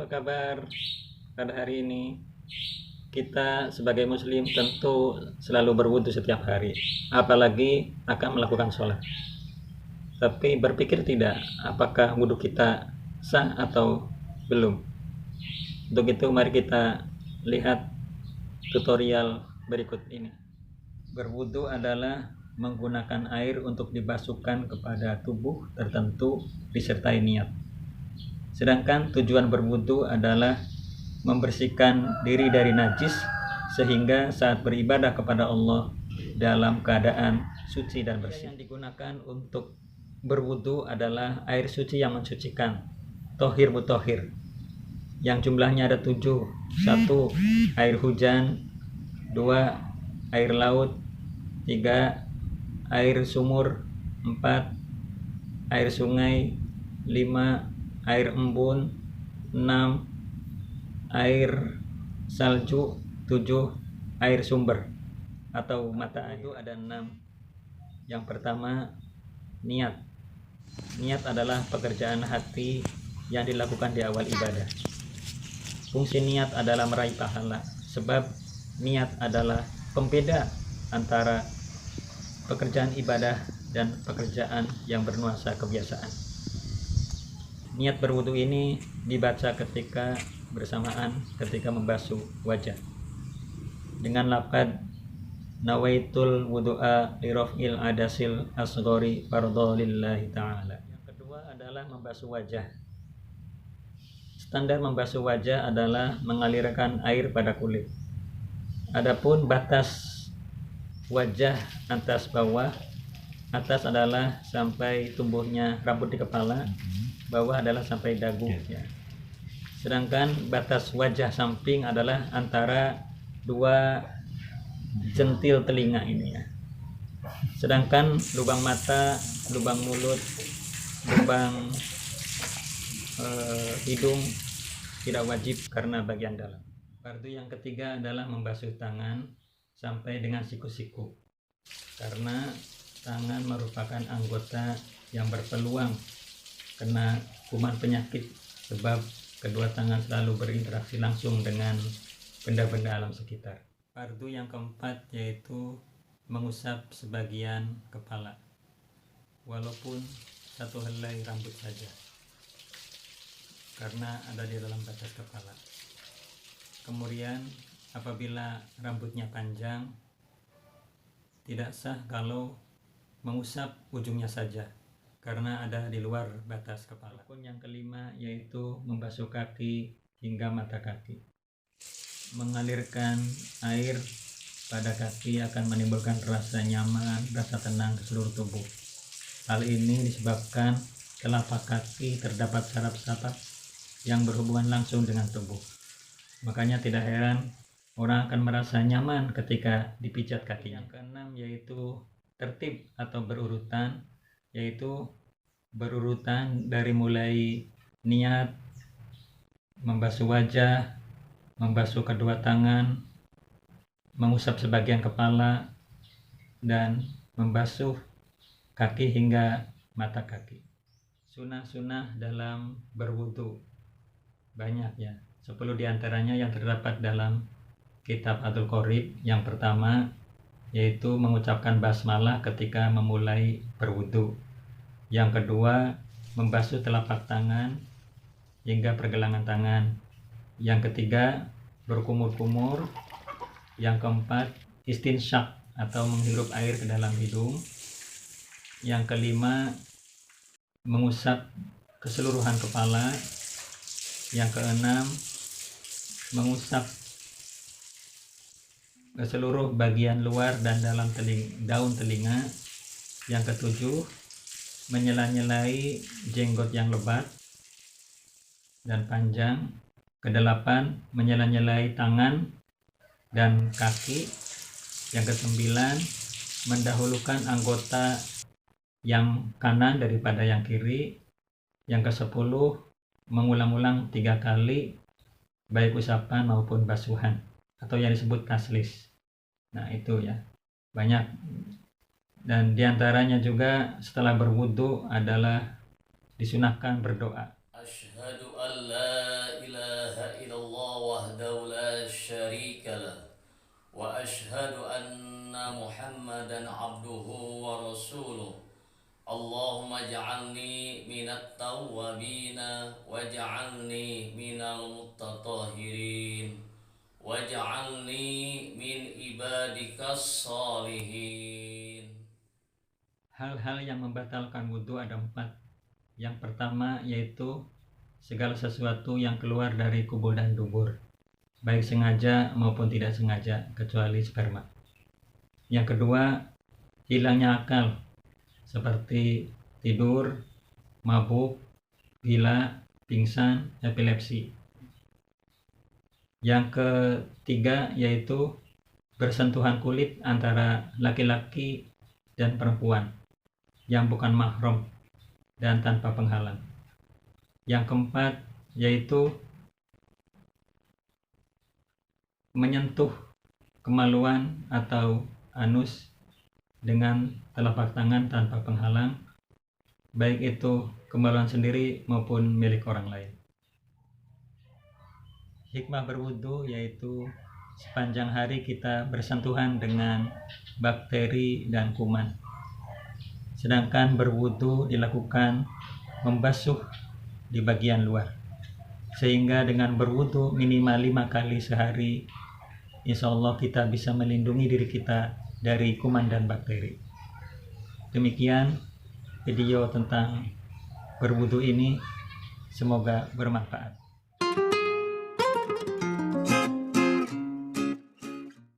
apa kabar pada hari ini? Kita sebagai muslim tentu selalu berwudu setiap hari, apalagi akan melakukan sholat. Tapi berpikir tidak, apakah wudu kita sah atau belum? Untuk itu mari kita lihat tutorial berikut ini. Berwudu adalah menggunakan air untuk dibasuhkan kepada tubuh tertentu disertai niat. Sedangkan tujuan berwudu adalah membersihkan diri dari najis sehingga saat beribadah kepada Allah dalam keadaan suci dan bersih. Yang digunakan untuk berwudu adalah air suci yang mensucikan, tohir mutohir, yang jumlahnya ada 7. 1. Air hujan. 2. Air laut. 3. Air sumur. 4. Air sungai. 5. Air embun. 6. Air salju. 7. Air sumber atau mata air. Itu ada 6. Yang pertama, niat. Niat adalah pekerjaan hati yang dilakukan di awal ibadah. Fungsi niat adalah meraih pahala, sebab niat adalah pembeda antara pekerjaan ibadah dan pekerjaan yang bernuansa kebiasaan. Niat berwudu ini dibaca ketika bersamaan ketika membasuh wajah dengan lafaz nawaitul wudu'a liraf'il adasil asghari fardhu lillahi ta'ala. Yang kedua adalah membasuh wajah. Standar membasuh wajah adalah mengalirkan air pada kulit. Adapun batas wajah atas bawah, atas adalah sampai tumbuhnya rambut di kepala, bawah adalah sampai dagu ya. Sedangkan batas wajah samping adalah antara 2 jentil telinga ini ya. Sedangkan lubang mata, lubang mulut, lubang hidung tidak wajib karena bagian dalam. Fardu yang ketiga adalah membasuh tangan sampai dengan siku-siku, karena tangan merupakan anggota yang berpeluang kena kuman penyakit, sebab kedua tangan selalu berinteraksi langsung dengan benda-benda alam sekitar. Fardu yang keempat yaitu mengusap sebagian kepala, walaupun 1 helai rambut saja, karena ada di dalam batas kepala. Kemudian apabila rambutnya panjang, tidak sah kalau mengusap ujungnya saja, karena ada di luar batas kepala. Rukun yang kelima yaitu membasuh kaki hingga mata kaki. Mengalirkan air pada kaki akan menimbulkan rasa nyaman, rasa tenang ke seluruh tubuh. Hal ini disebabkan telapak kaki terdapat saraf-saraf yang berhubungan langsung dengan tubuh. Makanya tidak heran orang akan merasa nyaman ketika dipijat kakinya. Yang keenam yaitu tertib atau berurutan, yaitu berurutan dari mulai niat, membasuh wajah, membasuh kedua tangan, mengusap sebagian kepala, dan membasuh kaki hingga mata kaki. Sunnah-sunnah dalam berwudu banyak ya, 10 diantaranya yang terdapat dalam kitab Adul Qorib. Yang pertama yaitu mengucapkan basmalah ketika memulai berwudu. Yang kedua, membasuh telapak tangan hingga pergelangan tangan. Yang ketiga, berkumur-kumur. Yang keempat, istinsyak atau menghirup air ke dalam hidung. Yang kelima, mengusap keseluruhan kepala. Yang keenam, mengusap ke seluruh bagian luar dan dalam daun telinga. Yang ketujuh, menyela-nyelai jenggot yang lebat dan panjang. Kedelapan, menyela-nyelai tangan dan kaki. Yang kesembilan, mendahulukan anggota yang kanan daripada yang kiri. Yang kesepuluh, mengulang-ulang 3 kali baik usapan maupun basuhan atau yang disebut taslis. Nah itu ya, banyak. Dan diantaranya juga setelah berwudu adalah disunahkan berdoa. Asyhadu an la ilaha أشهد أن محمدا عبده ورسوله اللهم اجعلني من التوابين واجعلني من المتطهرين واجعلني من عبادك الصالحين. Hal-hal yang membatalkan wudhu ada 4. Yang pertama yaitu segala sesuatu yang keluar dari kubul dan dubur, baik sengaja maupun tidak sengaja, kecuali sperma. Yang kedua, hilangnya akal, seperti tidur, mabuk, gila, pingsan, epilepsi. Yang ketiga yaitu bersentuhan kulit antara laki-laki dan perempuan yang bukan mahram dan tanpa penghalang. Yang keempat yaitu menyentuh kemaluan atau anus dengan telapak tangan tanpa penghalang, baik itu kemaluan sendiri maupun milik orang lain. Hikmah berwudu yaitu sepanjang hari kita bersentuhan dengan bakteri dan kuman. Sedangkan berwudu dilakukan membasuh di bagian luar. Sehingga dengan berwudu minimal 5 kali sehari, insya Allah kita bisa melindungi diri kita dari kuman dan bakteri. Demikian video tentang berwudu ini, semoga bermanfaat.